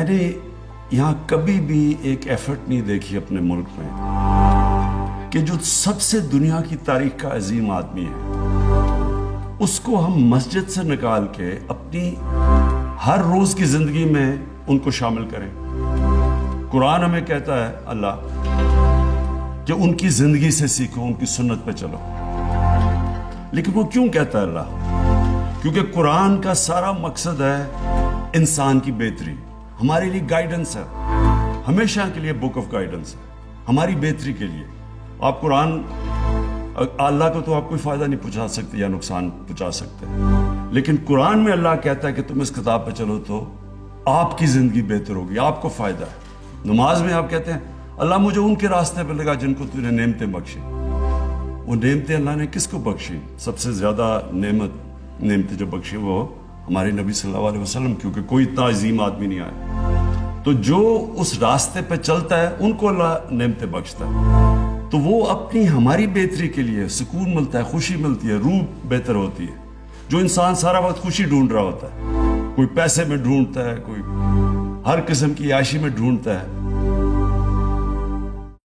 نے یہاں کبھی بھی ایک ایفرٹ نہیں دیکھی اپنے ملک میں کہ جو سب سے دنیا کی تاریخ کا عظیم آدمی ہے اس کو ہم مسجد سے نکال کے اپنی ہر روز کی زندگی میں ان کو شامل کریں. قرآن ہمیں کہتا ہے اللہ کہ ان کی زندگی سے سیکھو, ان کی سنت پہ چلو. لیکن وہ کیوں کہتا ہے اللہ؟ کیونکہ قرآن کا سارا مقصد ہے انسان کی بہتری, ہمارے لیے گائیڈنس ہے, ہمیشہ کے لیے بک آف گائیڈنس ہے ہماری بہتری کے لیے. آپ قرآن اللہ کو تو آپ کوئی فائدہ نہیں پہنچا سکتے یا نقصان پہنچا سکتے, لیکن قرآن میں اللہ کہتا ہے کہ تم اس کتاب پہ چلو تو آپ کی زندگی بہتر ہوگی, آپ کو فائدہ ہے. نماز میں آپ کہتے ہیں اللہ مجھے ان کے راستے پہ لگا جن کو تو نے نعمتیں بخشی. وہ نعمتیں اللہ نے کس کو بخشی؟ سب سے زیادہ نعمتیں جو بخشی وہ ہمارے نبی صلی اللہ علیہ وسلم, کیونکہ کوئی اتنا عظیم آدمی نہیں آیا. تو جو اس راستے پہ چلتا ہے ان کو اللہ نعمتیں بخشتا ہے. تو وہ اپنی ہماری بہتری کے لیے سکون ملتا ہے, خوشی ملتی ہے, روح بہتر ہوتی ہے. جو انسان سارا وقت خوشی ڈھونڈ رہا ہوتا ہے, کوئی پیسے میں ڈھونڈتا ہے, کوئی ہر قسم کی عیاشی میں ڈھونڈتا ہے,